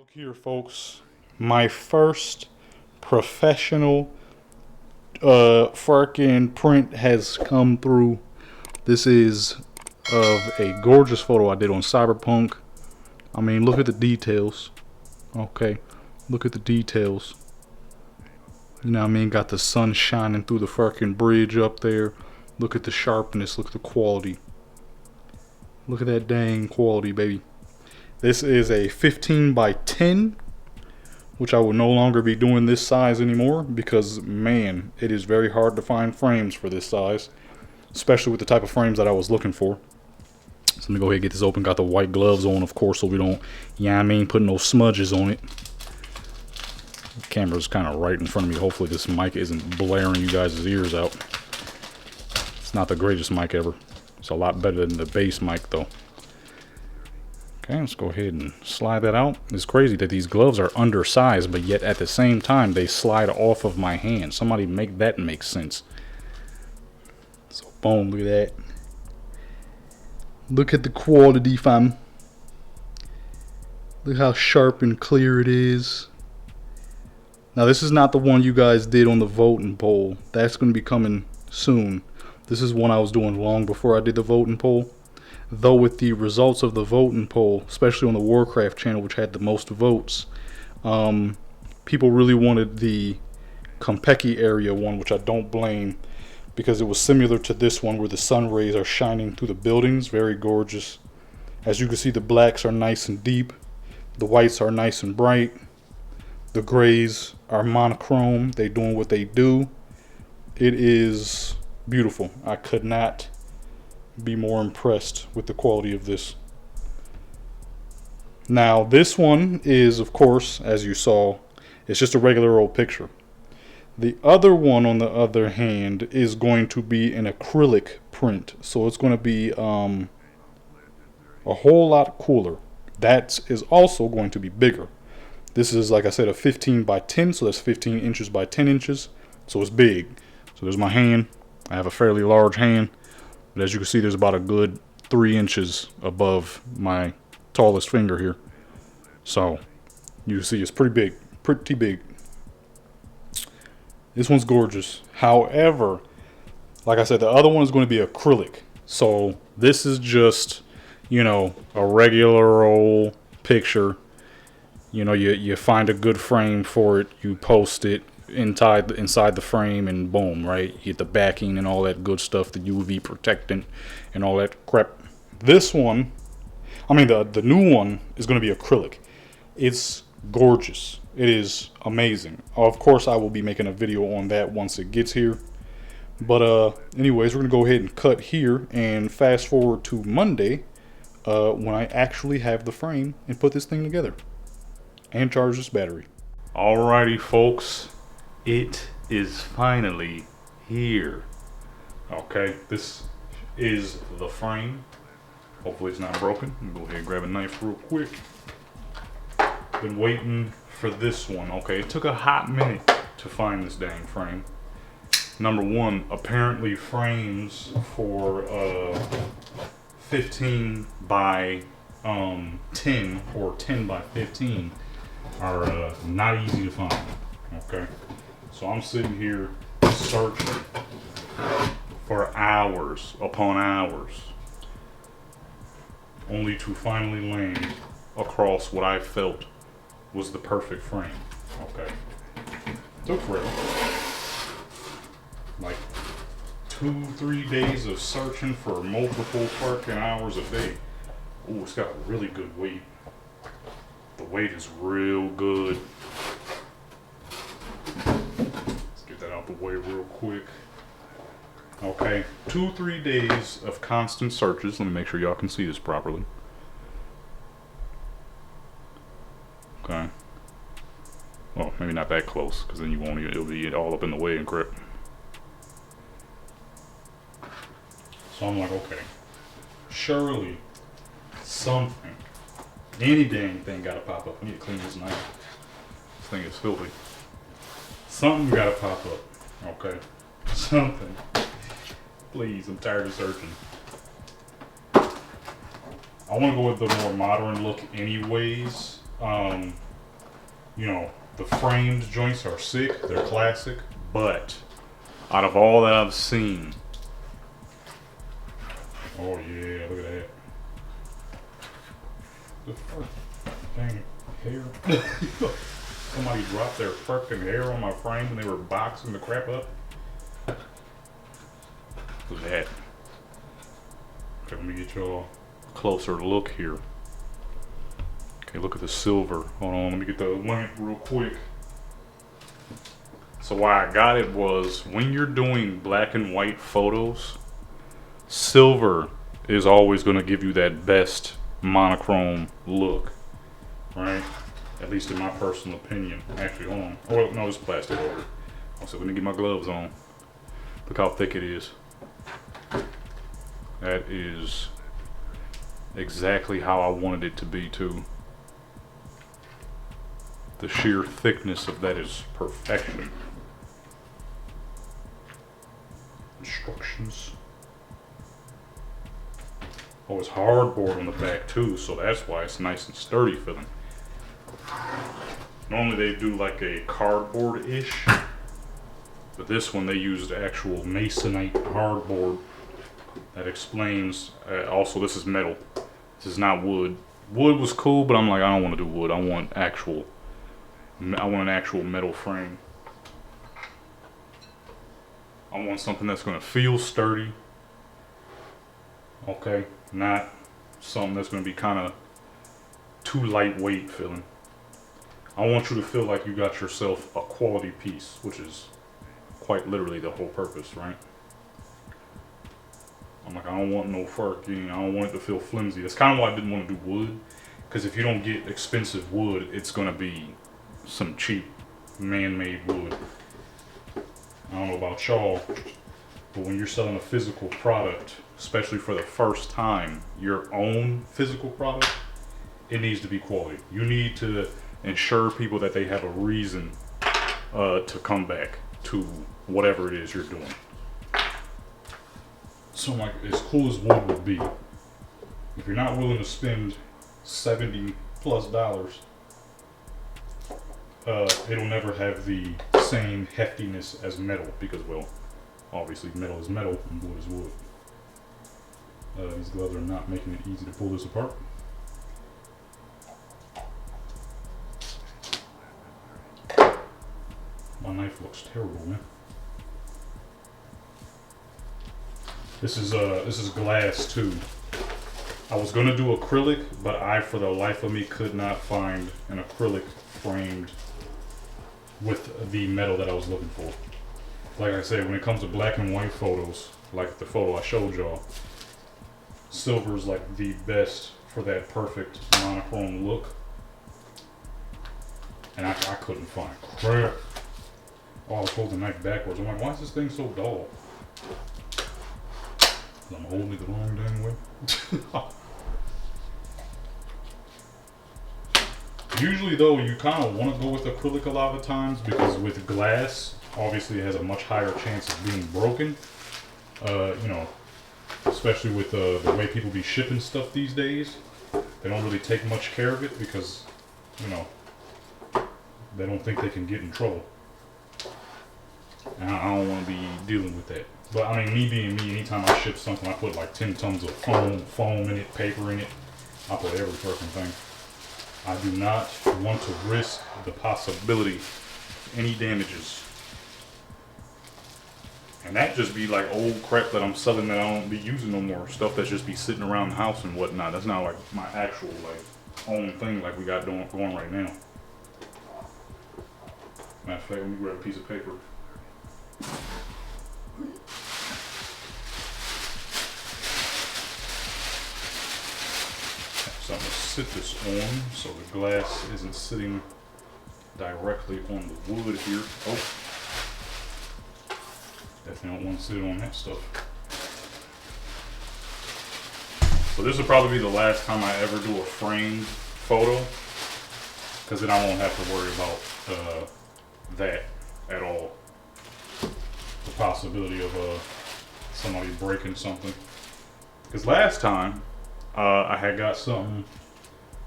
Look here, folks. My first professional fucking print has come through. This is of a gorgeous photo I did on Cyberpunk. I mean, look at the details. Okay, look at the details. You know what I mean? Got the sun shining through the fucking bridge up there. Look at the sharpness. Look at the quality. Look at that dang quality, baby. This is a 15 by 10, which I will no longer be doing this size anymore because, man, it is very hard to find frames for this size, especially with the type of frames that I was looking for. So let me go ahead and get this open. Got the white gloves on, of course, so we don't, you know what I mean, put no smudges on it. The camera's kind of right in front of me. Hopefully this mic isn't blaring you guys' ears out. It's not the greatest mic ever. It's a lot better than the bass mic, though. Okay, let's go ahead and slide that out. It's crazy that these gloves are undersized, but yet at the same time, they slide off of my hand. Somebody make that make sense. So, boom, look at that. Look at the quality, fam. Look how sharp and clear it is. Now, this is not the one you guys did on the voting poll. That's going to be coming soon. This is one I was doing long before I did the voting poll. Though with the results of the voting poll, especially on the Warcraft channel, which had the most votes, people really wanted the Konpeki area one, which I don't blame, because it was similar to this one where the sun rays are shining through the buildings. Very gorgeous. As you can see, the blacks are nice and deep. The whites are nice and bright. The grays are monochrome. They doing what they do. It is beautiful. I could not be more impressed with the quality of this. Now this one is, of course, as you saw, it's just a regular old picture. The other one, on the other hand, is going to be an acrylic print, so it's going to be a whole lot cooler. That is also going to be bigger. This is, like I said, a 15 by 10, so that's 15 inches by 10 inches, so it's big. So there's my hand. I have a fairly large hand. But as you can see, there's about a good 3 inches above my tallest finger here. So you see it's pretty big. Pretty big. This one's gorgeous. However, like I said, the other one is going to be acrylic. So this is just, you know, a regular old picture. You know, you find a good frame for it. You post it inside the frame, and boom, right? You get the backing and all that good stuff, the UV protectant and all that crap. This one, I mean the new one, is going to be acrylic. It's gorgeous. It is amazing. Of course, I will be making a video on that once it gets here. But anyways, we're going to go ahead and cut here and fast forward to Monday when I actually have the frame and put this thing together and charge this battery. Alrighty, folks. It is finally here. Okay, this is the frame. Hopefully it's not broken. Go ahead and grab a knife real quick. Been waiting for this one. Okay, it took a hot minute to find this dang frame. Number one, apparently frames for 15 by 10 or 10 by 15 are not easy to find. Okay. So I'm sitting here searching for hours upon hours, only to finally land across what I felt was the perfect frame. Okay. Took forever. Like 2-3 days of searching for multiple fucking hours a day. Ooh, it's got a really good weight. The weight is real good. The way real quick. Okay, 2-3 days of constant searches. Let me make sure y'all can see this properly. Okay. Well, maybe not that close, because then you won't even, it'll be all up in the way and crap. So I'm like, okay, surely something, any dang thing gotta pop up. I need to clean this knife. This thing is filthy. Something gotta pop up. Okay. Something. Please, I'm tired of searching. I want to go with the more modern look anyways. You know, the framed joints are sick, they're classic, but out of all that I've seen, oh yeah, look at that. The fuck, dang hair. Somebody dropped their fucking hair on my frame when they were boxing the crap up. Look at that. Okay, let me get y'all a closer look here. Okay, look at the silver. Hold on, let me get the lamp real quick. So why I got it was when you're doing black and white photos, silver is always going to give you that best monochrome look, right? At least in my personal opinion. Actually, hold on. Oh no, it's plastic over. Also, let me get my gloves on. Look how thick it is. That is exactly how I wanted it to be too. The sheer thickness of that is perfection. Instructions. Oh, it's hardboard on the back too, so that's why it's nice and sturdy feeling. Normally they do like a cardboard-ish, but this one they used actual masonite hardboard. That explains. Also, this is metal. This is not wood. Wood was cool, but I'm like, I don't want to do wood. I want an actual metal frame. I want something that's going to feel sturdy. Okay, not something that's going to be kind of too lightweight feeling. I want you to feel like you got yourself a quality piece, which is quite literally the whole purpose, right? I'm like, I don't want no fucking, I don't want it to feel flimsy. That's kind of why I didn't want to do wood, because if you don't get expensive wood, it's going to be some cheap man-made wood. I don't know about y'all, but when you're selling a physical product, especially for the first time, your own physical product, it needs to be quality. You need to ensure people that they have a reason to come back to whatever it is you're doing. So I'm like, as cool as wood would be, if you're not willing to spend $70+ it'll never have the same heftiness as metal, because, well, obviously metal is metal and wood is wood. These gloves are not making it easy to pull this apart. My knife looks terrible, man. This is glass too. I was gonna do acrylic, but I, for the life of me, could not find an acrylic framed with the metal that I was looking for. Like I said, when it comes to black and white photos, like the photo I showed y'all, silver is like the best for that perfect monochrome look. And I couldn't find crap. Oh, I was holding the knife backwards. I'm like, why is this thing so dull? I'm holding it the wrong damn way. Usually though, you kind of want to go with acrylic a lot of times, because with glass, obviously it has a much higher chance of being broken. You know, especially with the way people be shipping stuff these days. They don't really take much care of it because, you know, they don't think they can get in trouble. And I don't want to be dealing with that. But I mean, me being me, anytime I ship something, I put like 10 tons of foam in it, paper in it. I put every fucking thing. I do not want to risk the possibility of any damages. And that just be like old crap that I'm selling that I don't be using no more. Stuff that's just be sitting around the house and whatnot. That's not like my actual like own thing like we got going right now. Matter of fact, let me grab a piece of paper. Something to sit this on so the glass isn't sitting directly on the wood here. Oh, definitely don't want to sit on that stuff. So this will probably be the last time I ever do a framed photo, because then I won't have to worry about that at all. The possibility of somebody breaking something. Because last time I had got something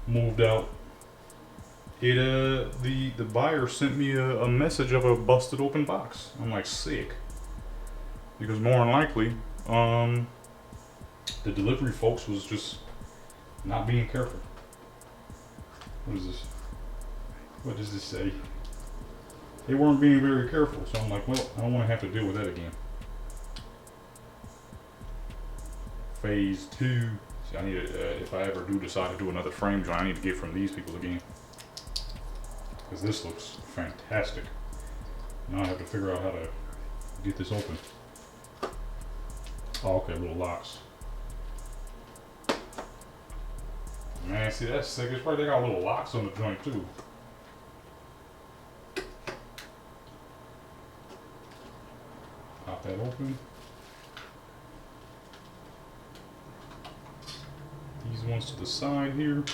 moved out The buyer sent me a message of a busted open box. I'm like, sick. Because more than likely, the delivery folks was just not being careful. What is this? What does this say? They weren't being very careful, so I'm like, well, I don't want to have to deal with that again. Phase 2. See, I need to, if I ever do decide to do another frame joint, I need to get from these people again. Because this looks fantastic. Now I have to figure out how to get this open. Oh, okay, little locks. Man, see, that's sick. It's probably they got little locks on the joint too. Pop that open. These ones to the side here.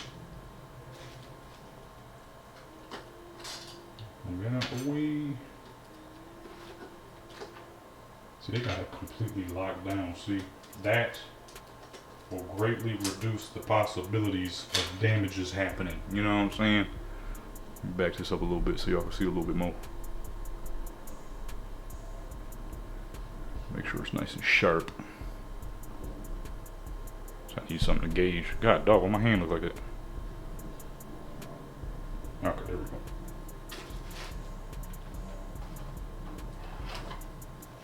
Move that out the way. See, they got it completely locked down. See, that will greatly reduce the possibilities of damages happening. You know what I'm saying? Back this up a little bit so y'all can see a little bit more. Make sure it's nice and sharp. So I need something to gauge. God dog, why my hand look like that? Okay, there we go.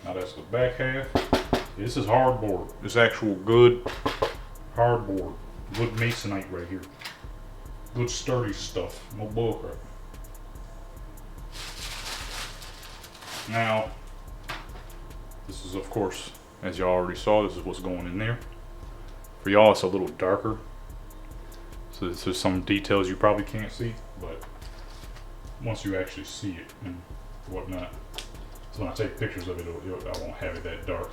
Now that's the back half. This is hardboard. It's actual good hardboard. Good masonite right here. Good sturdy stuff. No bullcrap. Now, this is of course, as y'all already saw, this is what's going in there. For y'all, it's a little darker. So there's some details you probably can't see, but once you actually see it and whatnot. So when I take pictures of it, I won't have it that dark.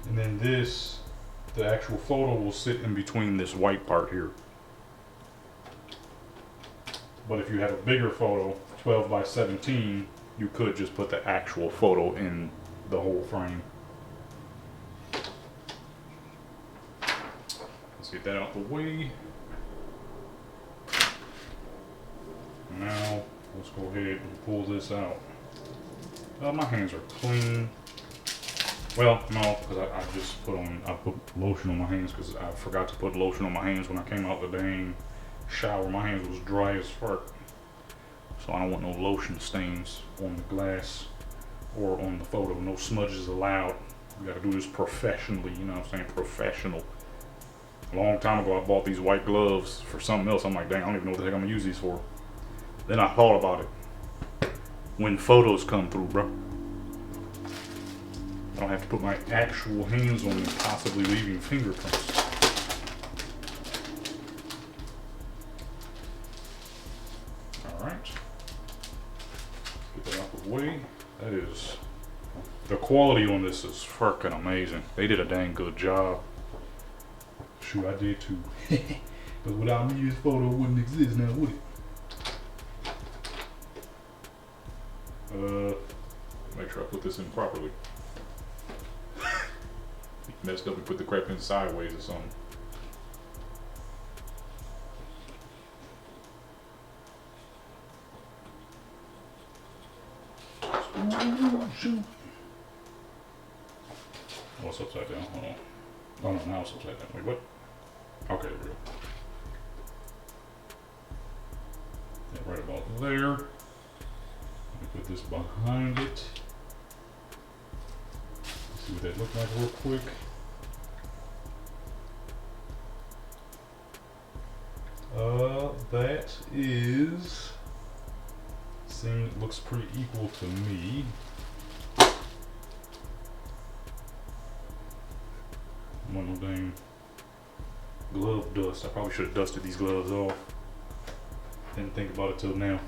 And then this, the actual photo will sit in between this white part here. But if you have a bigger photo, 12 by 17, you could just put the actual photo in the whole frame. Let's get that out the way. Now, let's go ahead and pull this out. My hands are clean. Well, no, because I just put lotion on my hands because I forgot to put lotion on my hands when I came out the dang shower. My hands was dry as fuck. So I don't want no lotion stains on the glass or on the photo. No smudges allowed. We gotta do this professionally, you know what I'm saying? Professional. A long time ago I bought these white gloves for something else. I'm like, dang, I don't even know what the heck I'm gonna use these for. Then I thought about it. When photos come through, bro, I don't have to put my actual hands on them, possibly leaving fingerprints. Alright. Get that out of the way. That is, the quality on this is freaking amazing. They did a dang good job. Shoot, I did too. Because without me, this photo wouldn't exist now, would it? Make sure I put this in properly. Messed up and put the crap in sideways or something. Oh, shoot. Oh, it's upside down. Hold on. Oh no, now it's upside down. Wait, what? Okay, there we go. Yeah, right about there. Let me put this behind it. See what that looked like real quick. That is, looks pretty equal to me. One of dang glove dust. I probably should have dusted these gloves off. Didn't think about it till now.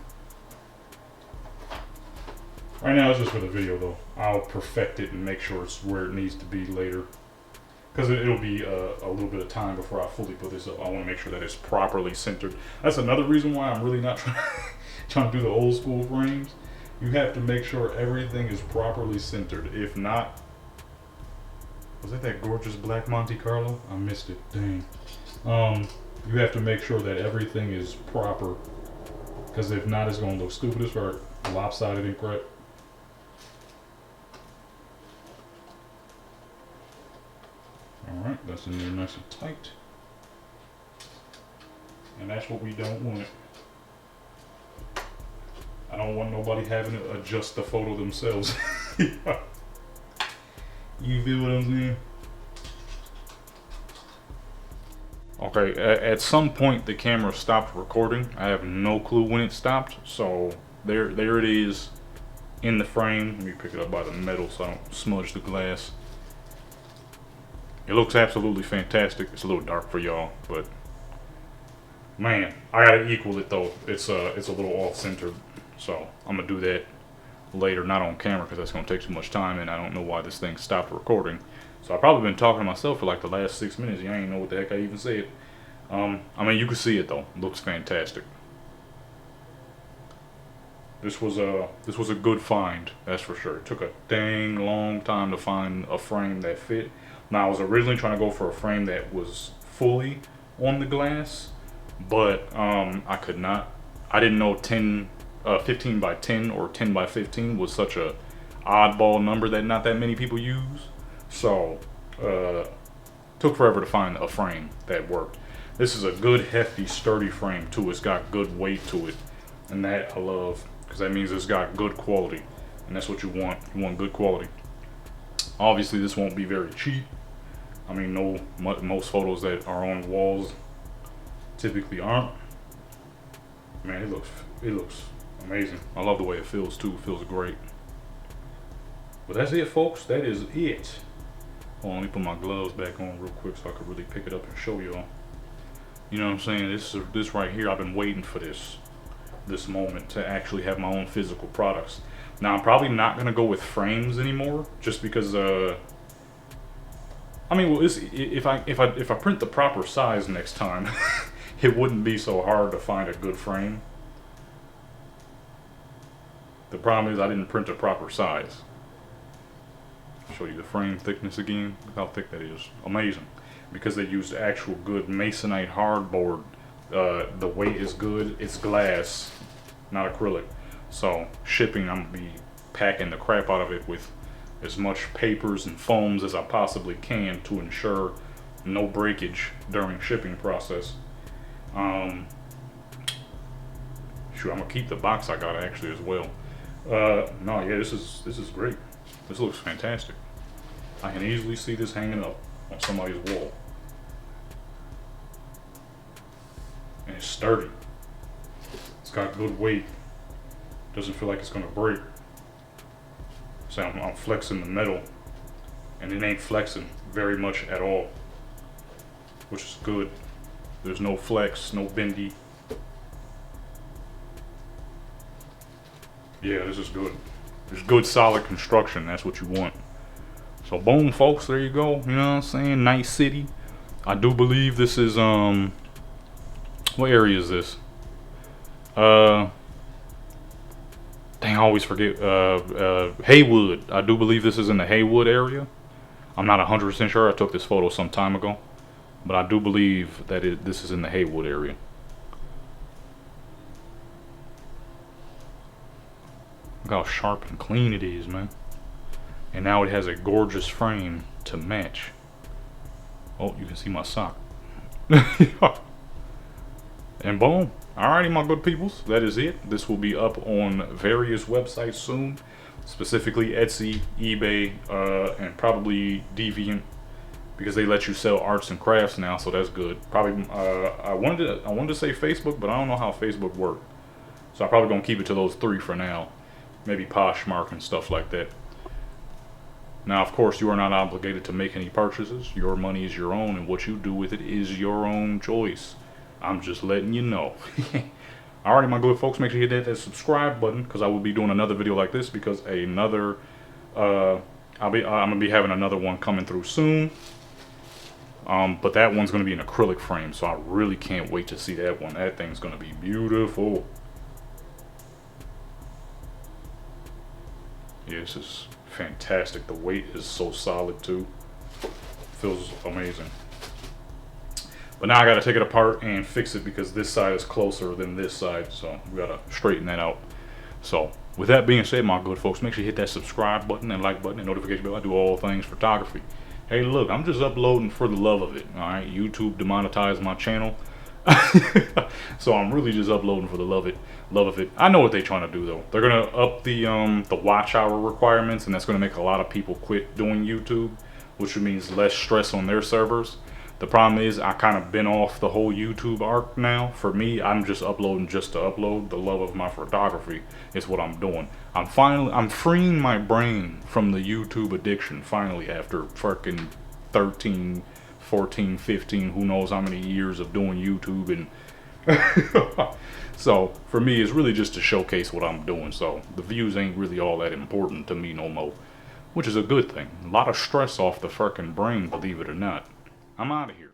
Right now it's just for the video though. I'll perfect it and make sure it's where it needs to be later. Because it'll be a little bit of time before I fully put this up. I want to make sure that it's properly centered. That's another reason why I'm really not trying to do the old school frames. You have to make sure everything is properly centered. If not, was that gorgeous black Monte Carlo? I missed it, dang. You have to make sure that everything is proper, because if not, it's gonna look stupid as fuck, lopsided and crap. All right, that's in there nice and tight, and that's what we don't want. I don't want nobody having to adjust the photo themselves. You feel what I'm saying? Okay, at some point the camera stopped recording. I have no clue when it stopped. So there it is in the frame. Let me pick it up by the metal so I don't smudge the glass. It looks absolutely fantastic. It's a little dark for y'all, but man, I gotta equal it though. It's a little off centered, so I'm gonna do that later, not on camera because that's gonna take too much time, and I don't know why this thing stopped recording. So I've probably been talking to myself for like the last 6 minutes. You ain't know what the heck I even said. I mean, you can see it though. It looks fantastic. This was a good find, that's for sure. It took a dang long time to find a frame that fit. Now I was originally trying to go for a frame that was fully on the glass, but I could not. I didn't know 15 by 10 or 10 by 15 was such a oddball number that not that many people use. So took forever to find a frame that worked. This is a good, hefty, sturdy frame too. It's got good weight to it, and that I love, because that means it's got good quality, and that's what you want. You want good quality. Obviously, this won't be very cheap. I mean, most photos that are on walls typically aren't. Man, it looks amazing. I love the way it feels too. It feels great. But that's it, folks. That is it. Hold on, let me put my gloves back on real quick so I can really pick it up and show y'all. You know what I'm saying? This right here, I've been waiting for this moment to actually have my own physical products. Now I'm probably not gonna go with frames anymore, just because I mean, well, if I print the proper size next time, it wouldn't be so hard to find a good frame. The problem is I didn't print a proper size. I'll show you the frame thickness again. Look how thick that is. Amazing. Because they used actual good masonite hardboard. The weight is good. It's glass, not acrylic. So shipping, I'm gonna be packing the crap out of it with as much papers and foams as I possibly can to ensure no breakage during shipping process. Shoot, I'm gonna keep the box I got actually as well. No, yeah, this is great. This looks fantastic. I can easily see this hanging up on somebody's wall. And it's sturdy. It's got good weight. Doesn't feel like it's gonna break. So I'm flexing the metal, and it ain't flexing very much at all, which is good. There's no flex, no bendy. Yeah, this is good. It's good, solid construction. That's what you want. So boom, folks, there you go. You know what I'm saying? Nice city. I do believe this is what area is this? Dang, I always forget. Heywood. I do believe this is in the Heywood area. I'm not 100% sure. I took this photo some time ago, but I do believe that this is in the Heywood area. Look how sharp and clean it is, man. And now it has a gorgeous frame to match. Oh, you can see my sock. And boom. Alrighty, my good peoples, that is it. This will be up on various websites soon, specifically Etsy, eBay, and probably Deviant, because they let you sell arts and crafts now, so that's good. Probably, I wanted to say Facebook, but I don't know how Facebook works, so I'm probably gonna keep it to those three for now. Maybe Poshmark and stuff like that. Now, of course, you are not obligated to make any purchases. Your money is your own, and what you do with it is your own choice. I'm just letting you know. Alrighty, my good folks, make sure you hit that subscribe button, because I will be doing another video like this, because I'm gonna be having another one coming through soon. But that one's gonna be an acrylic frame, so I really can't wait to see that one. That thing's gonna be beautiful. Yeah, this is fantastic. The weight is so solid too. Feels amazing. But now I got to take it apart and fix it because this side is closer than this side. So we got to straighten that out. So with that being said, my good folks, make sure you hit that subscribe button and like button and notification bell. I do all things photography. Hey, look, I'm just uploading for the love of it. All right, YouTube demonetized my channel. So I'm really just uploading for the love of it. I know what they're trying to do though. They're gonna up the watch hour requirements, and that's gonna make a lot of people quit doing YouTube, which means less stress on their servers. The problem is I kind of been off the whole YouTube arc now. For me, I'm just uploading just to upload. The love of my photography is what I'm doing. I'm freeing my brain from the YouTube addiction finally after fucking 13, 14, 15, who knows how many years of doing YouTube. And so for me, it's really just to showcase what I'm doing. So the views ain't really all that important to me no more, which is a good thing. A lot of stress off the fucking brain, believe it or not. I'm out of here.